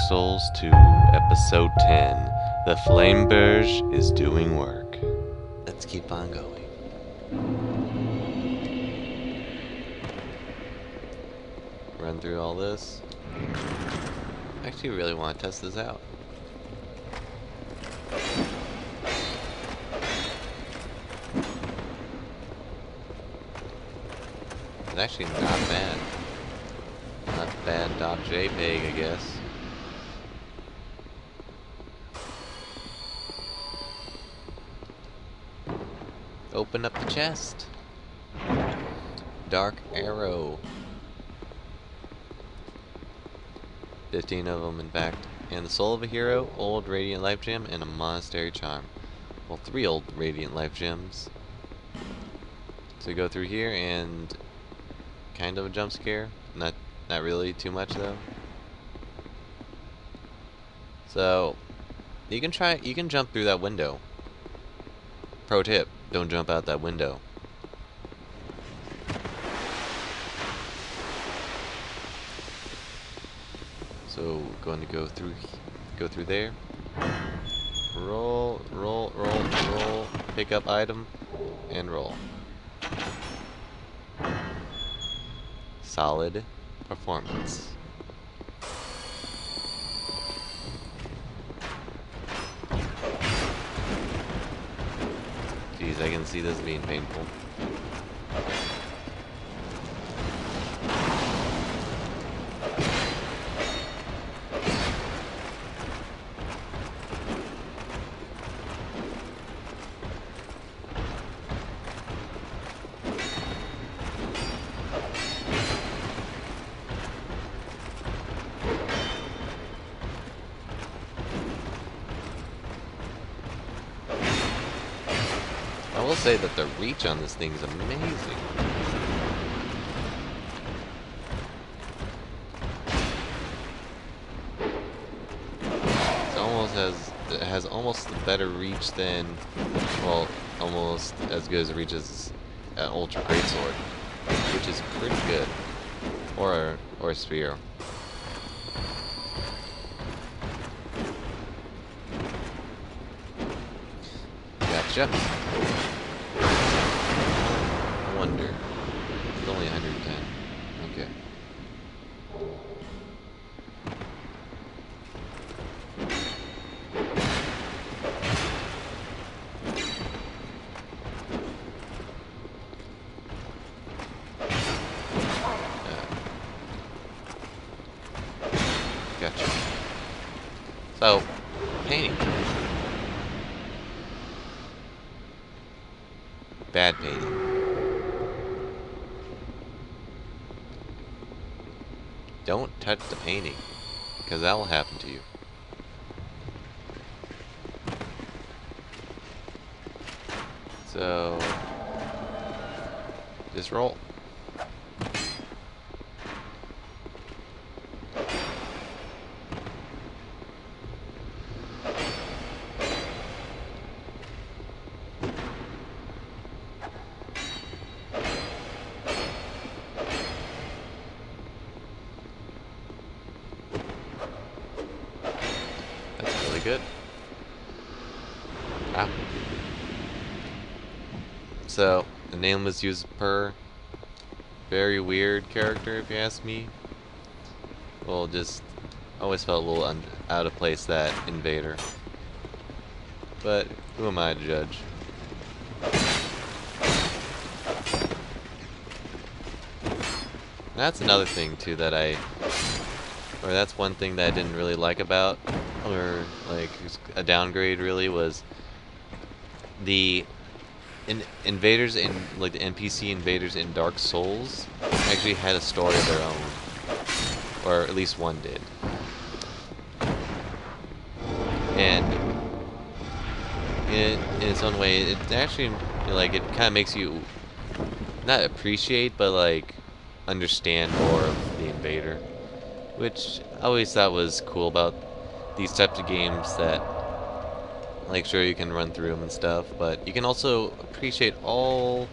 Souls 2, Episode 10. The Flamberge is doing work. Let's keep on going. Run through all this. I actually really want to test this out. It's actually not bad. Not bad .jpg, I guess. Open up the chest. Dark arrow. 15 of them, in fact. And the soul of a hero, old radiant life gem, and a monastery charm. Well, 3 old radiant life gems. So go through here and kind of a jump scare. Not really too much though. So you can jump through that window. Pro tip, don't jump out that window. So going to go through there. Roll, roll, roll, roll. Pick up item and roll. Solid performance. Jeez, I can see this being painful. I will say that the reach on this thing is amazing. It has almost a better reach than, well, almost as good as it reaches an Ultra Greatsword, which is pretty good. Or a spear. Gotcha. I wonder. It's only 110. Okay. Gotcha. So, painting. Bad painting. Don't touch the painting, because that will happen to you. So, just roll. Good. Ah. So, the name was used per. Very weird character, if you ask me. Well, just always felt a little out of place, that invader. But who am I to judge? That's another thing too that that's one thing that I didn't really like about, or like a downgrade really, was the invaders in, like the NPC invaders in Dark Souls actually had a story of their own, or at least one did. And in its own way, it actually, like, it kind of makes you not appreciate, but like understand more of the invader, which I always thought was cool about these types of games, that, like, sure, you can run through them and stuff, but you can also appreciate all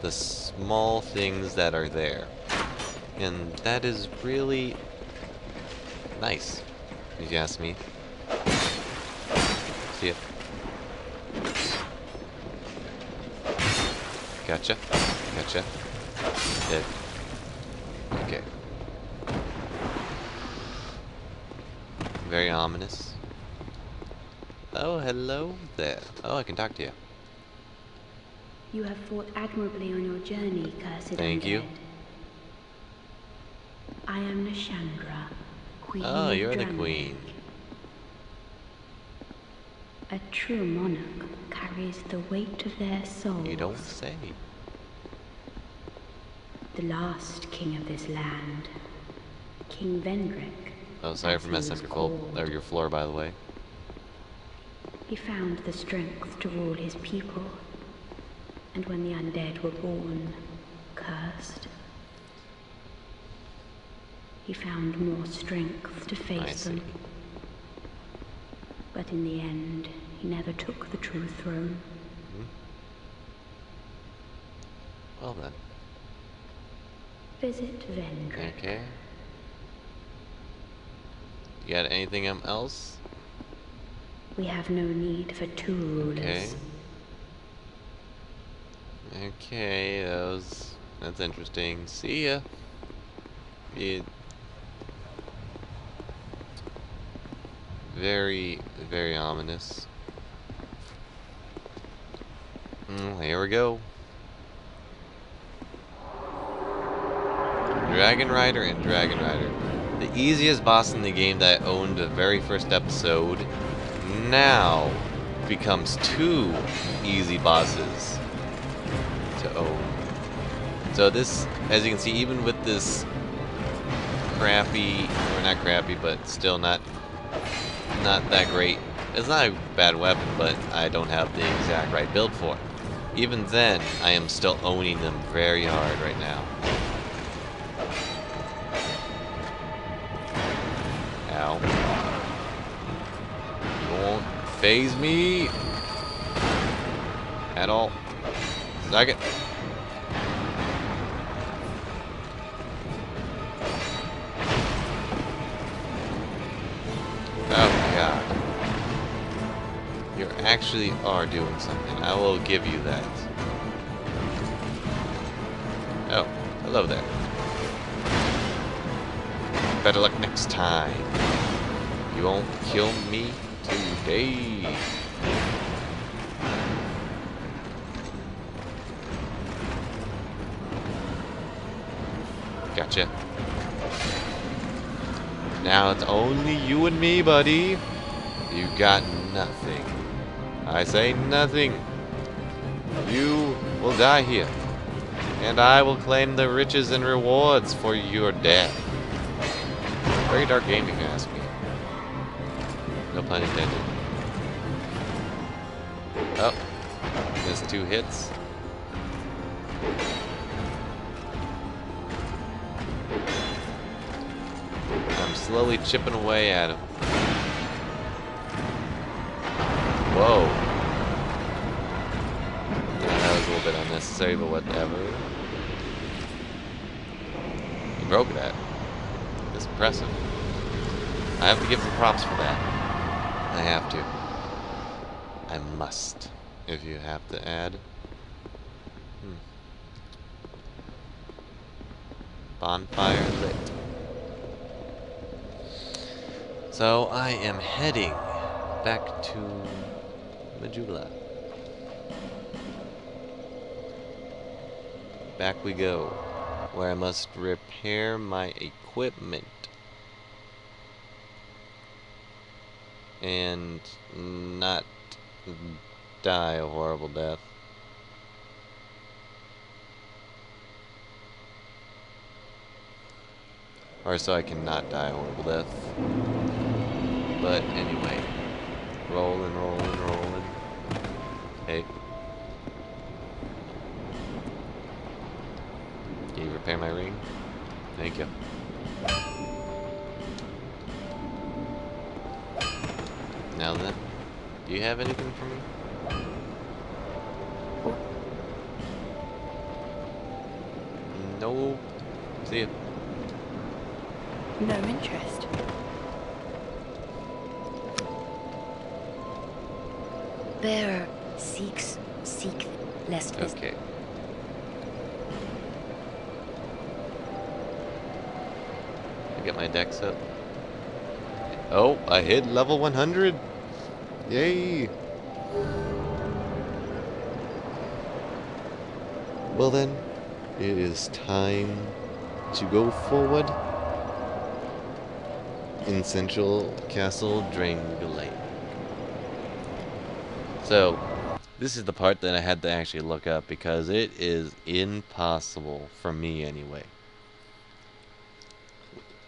the small things that are there. And that is really nice. if you ask me. See ya. Gotcha. Gotcha. Dead. Okay. Very ominous. Oh, hello there. Oh, I can talk to you. You have fought admirably on your journey, cursed Thank undead. you. I am Nashandra, Queen Oh, of you're the Dranmere. queen. A true monarch carries the weight of their souls. You don't say. The last king of this land, King Vendrick. Oh, sorry as for he messing was up called. your floor, by the way. He found the strength to rule his people, and when the undead were born, cursed, he found more strength to face them. But in the end, he never took the true throne. Well then. Visit Vendrick. Okay. You got anything else? We have no need for two rulers. Okay. Okay, that's interesting. See ya. Very, very ominous. Here we go. Dragon Rider and Dragon Rider. The easiest boss in the game that I owned the very first episode now becomes two easy bosses to own. So this, as you can see, even with this crappy, or not crappy, but still not that great. It's not a bad weapon, but I don't have the exact right build for it. Even then, I am still owning them very hard right now. Ow. You won't phase me at all. Suck it. Oh god. You actually are doing something. I will give you that. Oh, hello there. Better luck next time. You won't kill me today. Gotcha. Now it's only you and me, buddy. You got nothing. I say nothing. You will die here. And I will claim the riches and rewards for your death. Very dark game, if you ask me. No pun intended. Oh. Missed 2 hits. I'm slowly chipping away at him. Whoa. Yeah, that was a little bit unnecessary, but whatever. He broke that. It's impressive. I have to give him props for that. I have to. I must. If you have to add. Bonfire lit. So I am heading back to Majula. Back we go, where I must repair my equipment and not die a horrible death. Or so I can not die a horrible death. But anyway, rolling, rolling, rolling. Hey. Can you repair my ring? Thank you. Now then, do you have anything for me? Nope. See ya. No interest. bearer seek lest this. Okay. I get my dex up. Oh, I hit level 100. Yay! Well then, it is time to go forward in Central Castle Drangleic. So, this is the part that I had to actually look up because it is impossible for me anyway.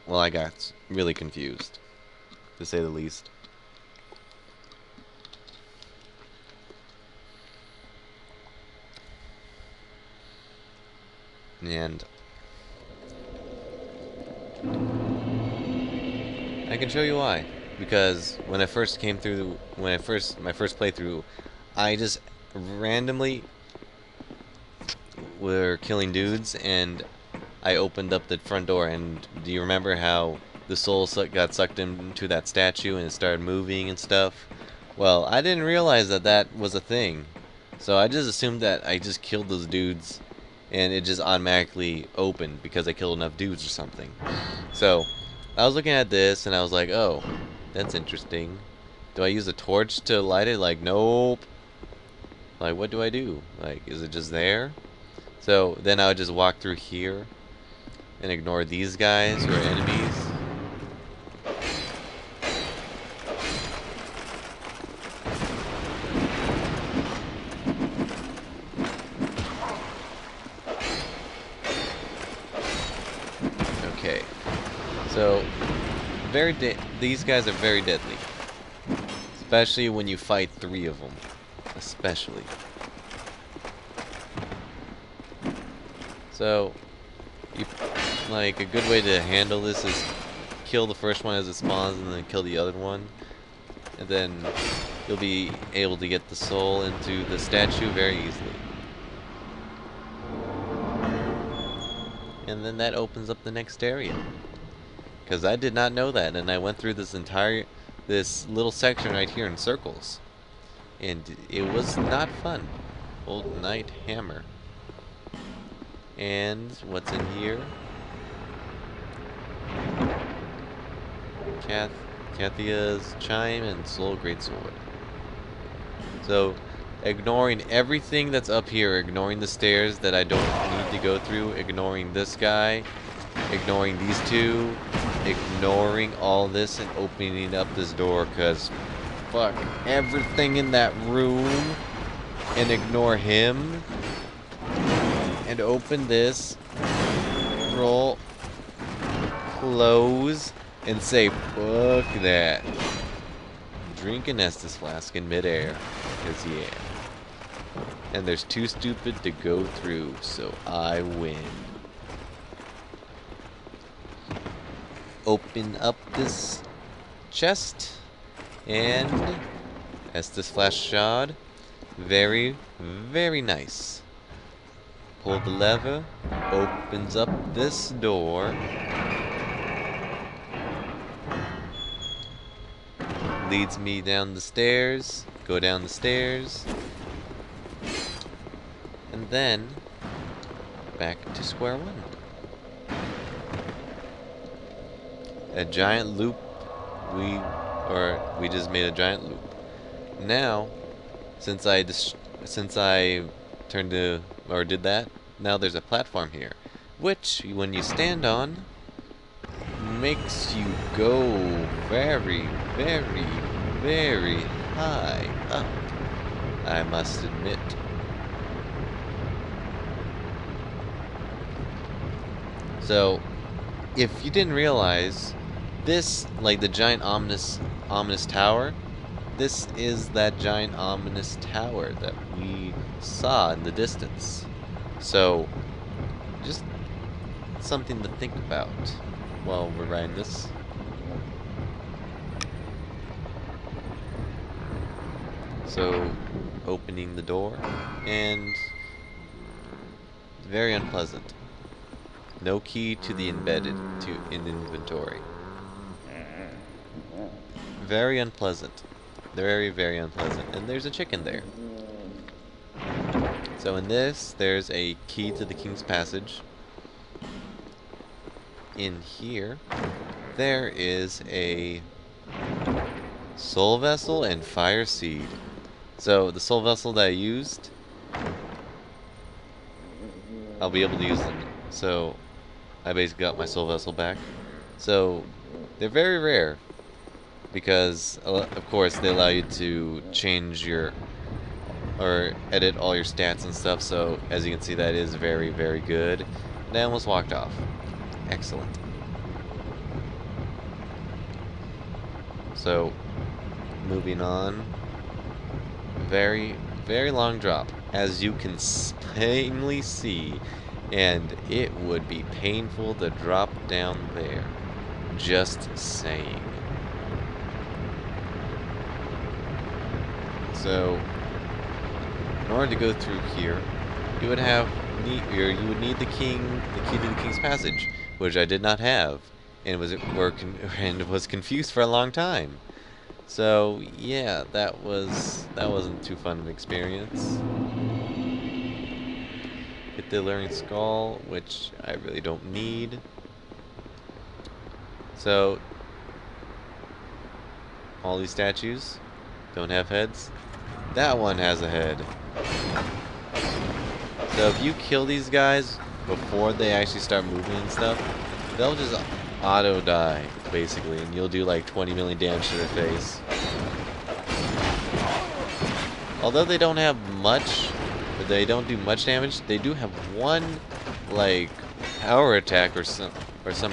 Well, I got really confused, to say the least. And I can show you why. Because when I first came through, my first playthrough, I just randomly were killing dudes, and I opened up the front door. And do you remember how the soul got sucked into that statue and it started moving and stuff? Well, I didn't realize that that was a thing. So I just assumed that I just killed those dudes and it just automatically opened because I killed enough dudes or something. So I was looking at this and I was like, oh, that's interesting. Do I use a torch to light it? Like, nope. Like, what do I do? Like, is it just there? So then I would just walk through here and ignore these guys who are enemies. Okay, so these guys are very deadly, especially when you fight 3 of them, especially. So, like, a good way to handle this is kill the first one as it spawns and then kill the other one. And then you'll be able to get the soul into the statue very easily. And then that opens up the next area. Because I did not know that, and I went through this little section right here in circles. And it was not fun. Old Knight Hammer. And what's in here? Cathia's Chime and Soul Greatsword. So, ignoring everything that's up here, ignoring the stairs that I don't need to go through, ignoring this guy, ignoring these 2, ignoring all this and opening up this door, because fuck everything in that room and ignore him and open this, roll, close, and say fuck that. Drink an Estus flask in midair, cause yeah. And there's too stupid to go through, so I win. Open up this chest, and Estus flask shard. Very, very nice. Pull the lever, opens up this door. Leads me down the stairs, go down the stairs, and then back to square one. A giant loop. We just made a giant loop. Now, since I turned to or did that, now there's a platform here, which when you stand on makes you go very, very, very high up, I must admit. So, if you didn't realize, this, like the giant ominous tower, this is that giant ominous tower that we saw in the distance. So, just something to think about while we're riding this. So, opening the door, and very unpleasant. No key to the in inventory. Very unpleasant. Very, very unpleasant. And there's a chicken there. So in this, there's a key to the King's Passage. In here, there is a soul vessel and fire seed. So the soul vessel that I used, I'll be able to use them. So I basically got my soul vessel back. So they're very rare because, of course, they allow you to change your or edit all your stats and stuff. So as you can see, that is very, very good. And I almost walked off. Excellent. So moving on. Very, very long drop, as you can plainly see, and it would be painful to drop down there. Just saying. So, in order to go through here, you would need the key to the King's Passage, which I did not have, and was confused for a long time. So yeah, that wasn't too fun of an experience. Get the Alluring Skull, which I really don't need. So all these statues don't have heads. That one has a head. So if you kill these guys before they actually start moving and stuff, they'll just auto die, basically, and you'll do like 20 million damage to their face. Although they don't have much, or they don't do much damage, they do have one like power attack or some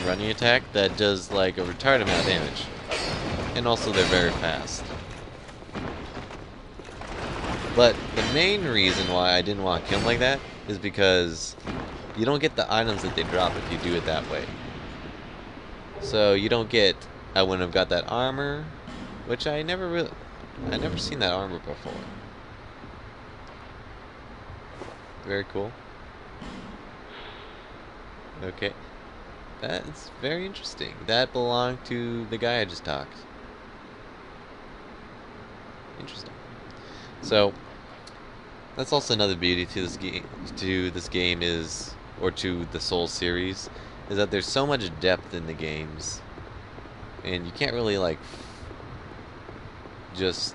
running attack that does like a retarded amount of damage. And also they're very fast. But the main reason why I didn't want to kill them like that is because you don't get the items that they drop if you do it that way. So you don't get, I wouldn't have got that armor, which I never seen that armor before. Very cool. Okay. That's very interesting. That belonged to the guy I just talked. Interesting. So that's also another beauty to this game is, or to the Souls series, is that there's so much depth in the games, and you can't really like just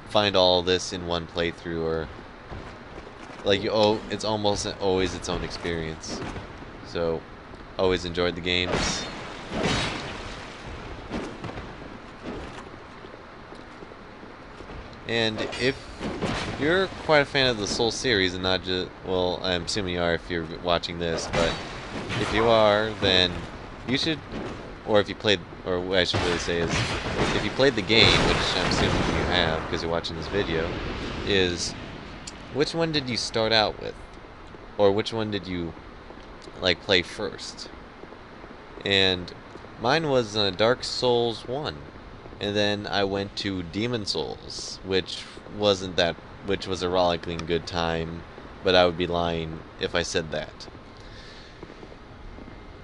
find all this in one playthrough, or like it's almost always its own experience. So always enjoyed the games. And if you're quite a fan of the Soul series, and not just, well, I'm assuming you are if you're watching this, but if you are, then you should, or if you played, or what I should really say is, if you played the game, which I'm assuming you have because you're watching this video, is which one did you start out with? Or which one did you like play first? And mine was Dark Souls 1. And then I went to Demon Souls, which was a rollicking good time, but I would be lying if I said that.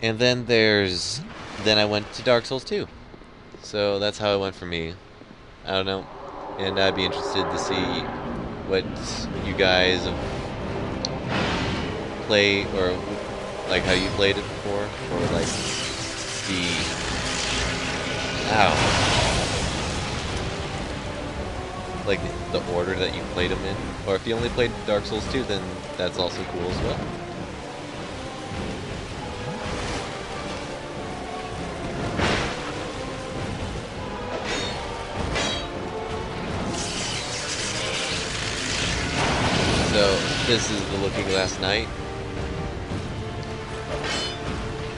And then then I went to Dark Souls 2. So that's how it went for me. I don't know. And I'd be interested to see what you guys have played, or like how you played it before, or like like the order that you played them in. Or if you only played Dark Souls 2, then that's also cool as well. So this is the Looking Glass Knight.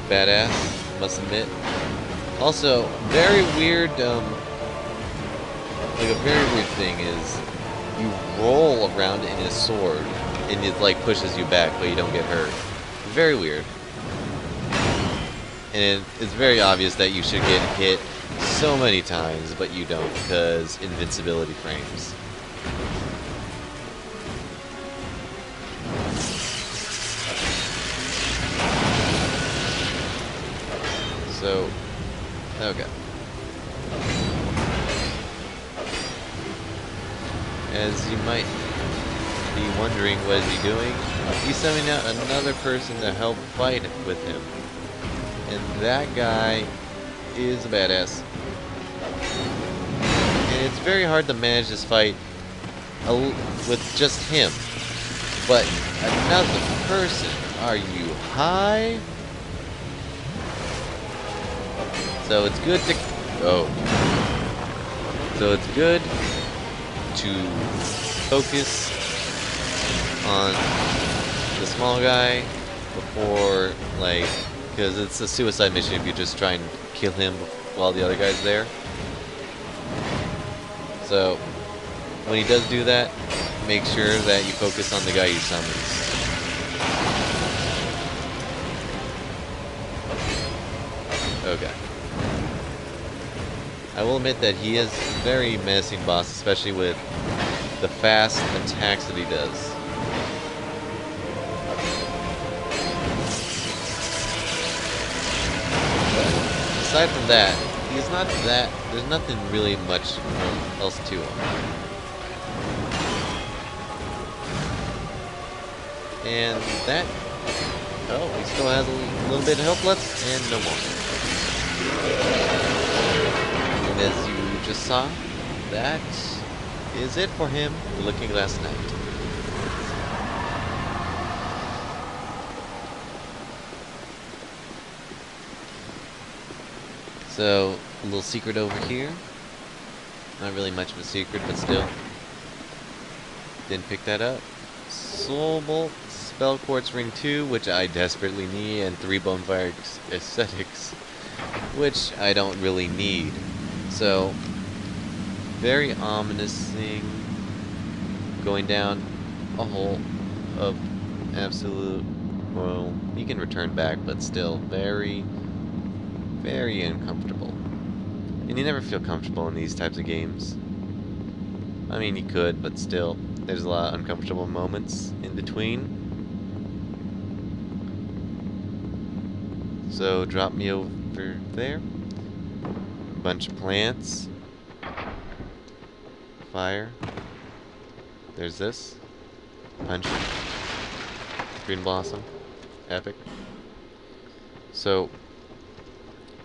Badass, must admit. Also, very weird, like a very weird thing is you roll around in his sword and it like pushes you back, but you don't get hurt. Very weird. And it's very obvious that you should get hit so many times, but you don't, because invincibility frames. So, okay. as you might be wondering, what is he doing? He's sending out another person to help fight with him. And that guy is a badass. And it's very hard to manage this fight with just him. But another person, are you high? So it's good to... Oh. So it's good to focus on the small guy before, like... Because it's a suicide mission if you just try and kill him while the other guy's there. So, when he does do that, make sure that you focus on the guy he summons. Okay. I will admit that he is a very menacing boss, especially with the fast attacks that he does. Aside from that, he's not that... There's nothing really much else to him. And that... Oh, he still has a little bit of health left, and no more. And as you just saw, that is it for him, the Looking Glass Knight. So, a little secret over here. Not really much of a secret, but still. Didn't pick that up. Soul Bolt, Spell Quartz Ring 2, which I desperately need, and 3 Bonefire Aesthetics, which I don't really need. So, very ominous thing. Going down a hole of absolute... Well, you can return back, but still very... very uncomfortable. And you never feel comfortable in these types of games. I mean, you could, but still, there's a lot of uncomfortable moments in between. So, drop me over there. Bunch of plants. Fire. There's this. Punch. Green Blossom. Epic. So,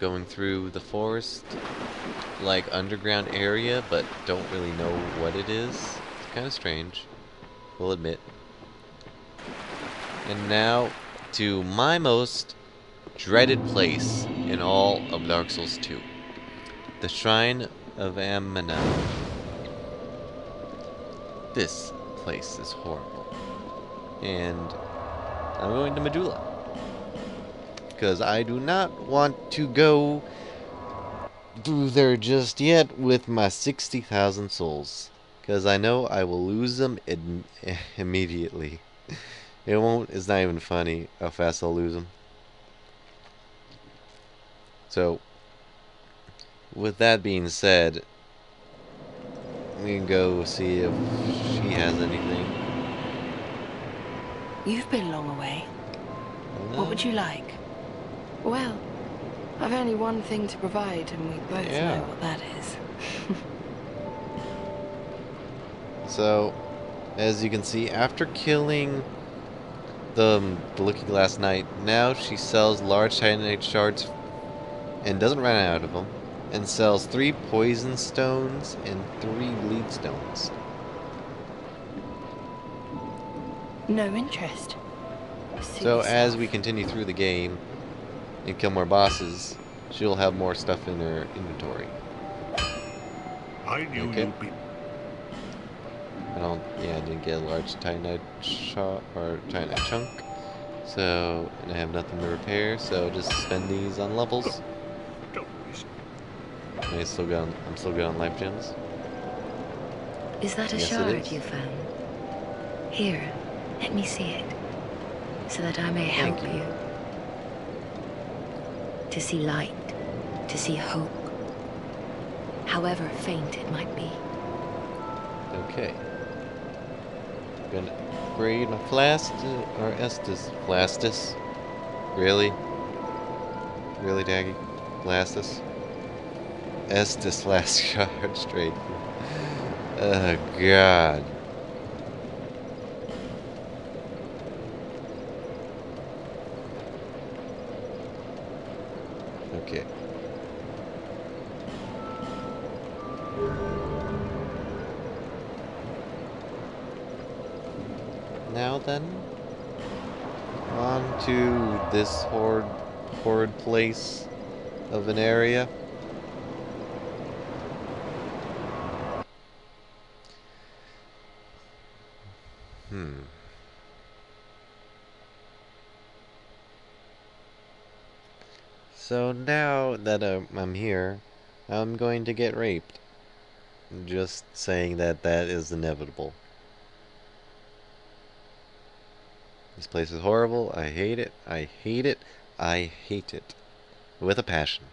going through the forest, like underground area, but don't really know what it is. It's kind of strange, we'll admit. And now to my most dreaded place in all of Dark Souls 2, the Shrine of Amana. This place is horrible, and I'm going to Medulla. Because I do not want to go through there just yet with my 60,000 souls. Because I know I will lose them immediately. It's not even funny how fast I'll lose them. So, with that being said, we can go see if she has anything. You've been long away. What would you like? Well, I've only one thing to provide, and we both know what that is. So, as you can see, after killing the Looking Glass Knight, now she sells large titanite shards and doesn't run out of them, and sells 3 poison stones and 3 bleed stones. No interest. So as we continue through the game and kill more bosses, she'll have more stuff in her inventory. I knew you'd be... I didn't get a large titanite shot or titanite chunk. So, and I have nothing to repair, so just spend these on levels. I'm still good on life gems. Is that a Yes, shard you found? Here, let me see it, so that I may help you. To see light, to see hope, however faint it might be. Okay. Gonna upgrade my Flastus. Really? Really, Daggy? Flastus? Estus last shard straight. Oh, God. Okay. Now then, on to this horrid place of an area. So now that I'm here, I'm going to get raped. Just saying that is inevitable. This place is horrible. I hate it. I hate it. I hate it. With a passion.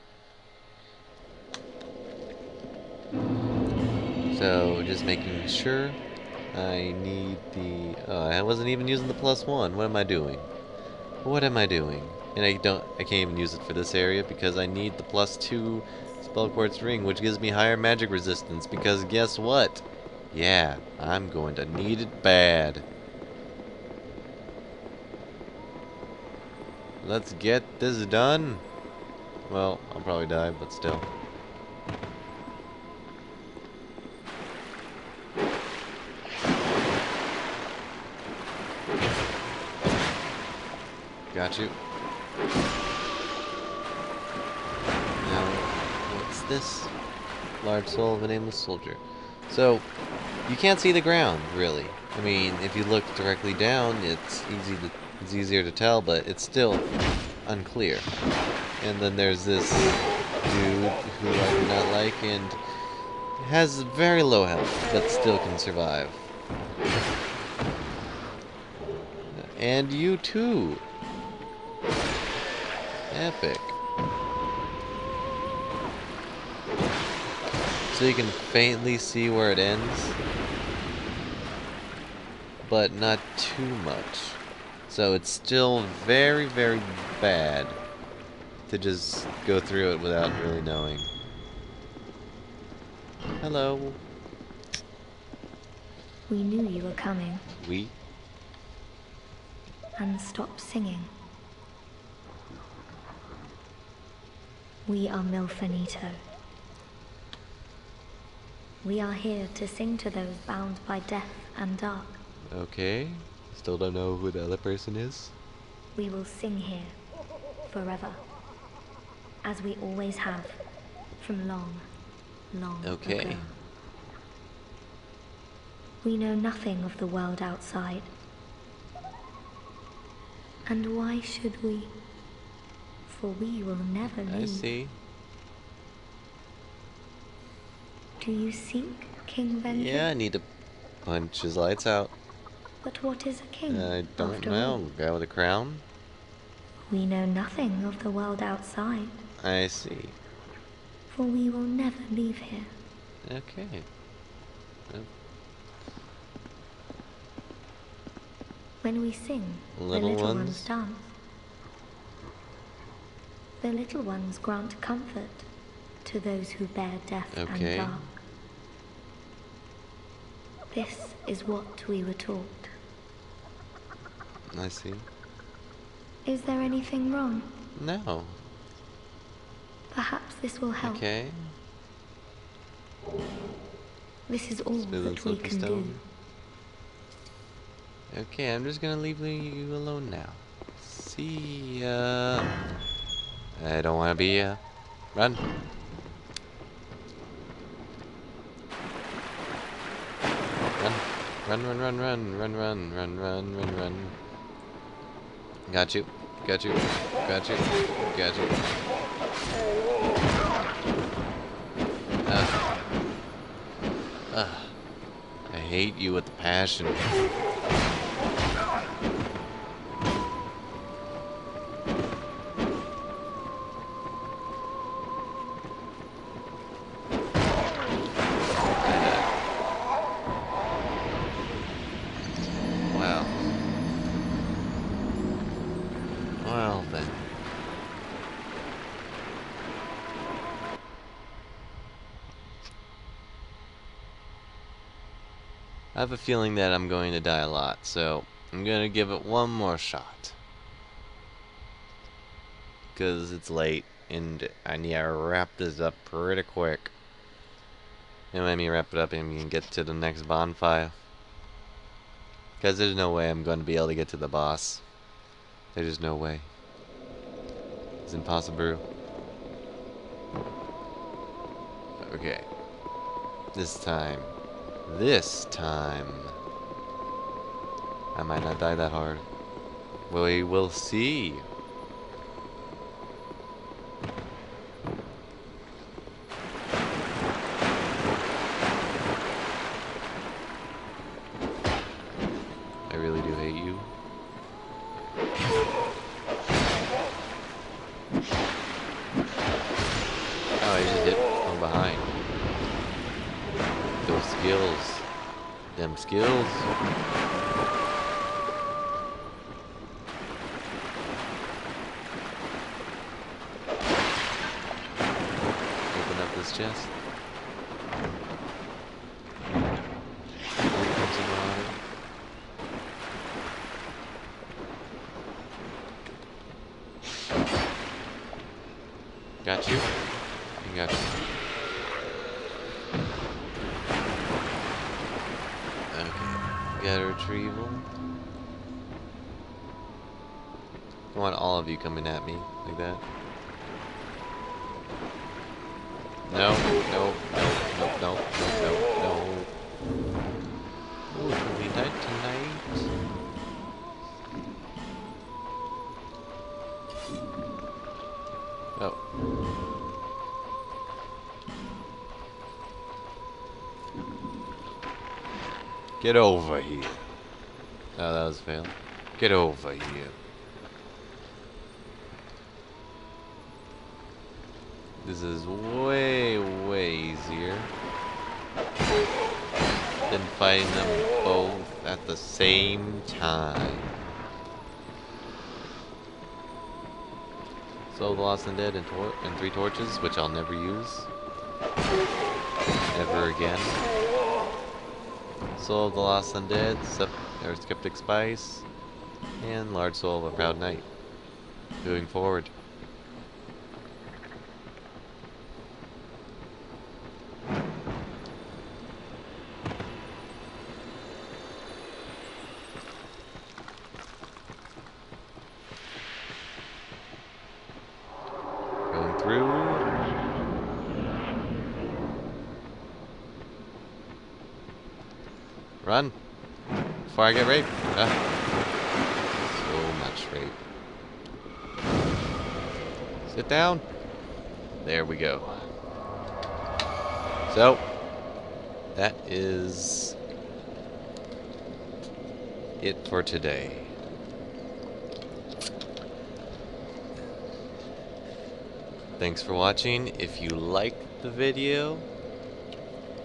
So, just making sure. I need the... Oh, I wasn't even using the +1. What am I doing? What am I doing? And I can't even use it for this area because I need the +2 Spell Quartz Ring, which gives me higher magic resistance. Because guess what? Yeah, I'm going to need it bad. Let's get this done. Well, I'll probably die, but still. Got you. Now, what's this? Large soul of a nameless soldier. So, you can't see the ground, really. I mean, if you look directly down, it's easier to tell, but it's still unclear. And then there's this dude who I do not like and has very low health, but still can survive. And you too. Epic. So you can faintly see where it ends, but not too much. So it's still very, very bad to just go through it without really knowing. Hello. We knew you were coming. We? And stop singing. We are Milfanito. We are here to sing to those bound by death and dark. Okay. Still don't know who the other person is. We will sing here forever, as we always have, from long, long Okay. ago. We know nothing of the world outside. And why should we? For we will never leave. I see. Do you seek King Vengeance? Yeah, I need to punch his lights out. But what is a king, I don't after know. all? Guy with a crown? We know nothing of the world outside, I see. for we will never leave here. Okay. Well, When we sing, Little the little ones. ones dance. The little ones grant comfort to those who bear death Okay. and dark. This is what we were taught. I see. Is there anything wrong? No. Perhaps this will help. Okay. This is all Smooth and that we silky can do. stone. Okay, I'm just gonna leave you alone now. See ya. I don't wanna be run. Run, run, run, run, run, run, run, run, run, run. Got you. Got you. Got you. Got you. I hate you with passion. Wow. Well then. I have a feeling that I'm going to die a lot, so I'm going to give it one more shot. Because it's late, and I need to wrap this up pretty quick. And let me wrap it up and we can get to the next bonfire. Because there's no way I'm going to be able to get to the boss. There's just no way. It's impossible. Okay. This time, I might not die that hard. We will see. I really do hate you. Oh, I just hit from behind. Those skills. Them skills. Open up this chest. Got you. I got you. Okay. Got a retrieval. I want all of you coming at me like that. No, no, no, no, no, no, no, no. Ooh, can we die tonight? Oh. Get over here. Oh, that was a fail. Get over here. This is way, way easier than fighting them both at the same time. So the Lost and Dead and 3 torches, which I'll never use. Never again. Soul of the Lost Undead, Skeptic Spice, and Large Soul of a Proud Knight. Moving forward. Going through. Run! Before I get raped. So much rape. Sit down. There we go. So, that is it for today. Thanks for watching. If you liked the video,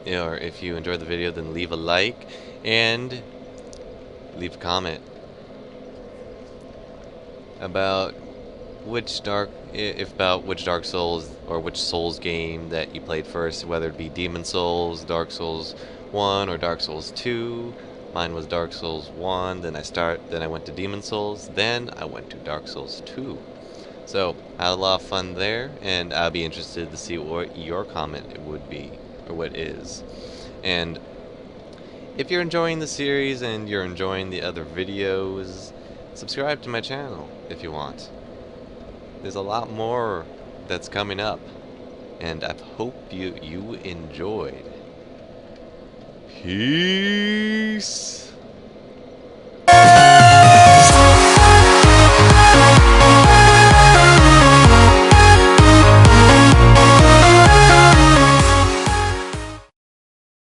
or if you enjoyed the video, then leave a like and leave a comment about which Dark Souls or which Souls game that you played first, whether it be Demon Souls, Dark Souls 1, or Dark Souls 2. Mine was Dark Souls 1, then I went to Demon Souls, then I went to Dark Souls 2. So, I had a lot of fun there, and I'll be interested to see what your comment would be, or what is. And if you're enjoying the series and you're enjoying the other videos, subscribe to my channel if you want. There's a lot more that's coming up, and I hope you enjoyed. Peace!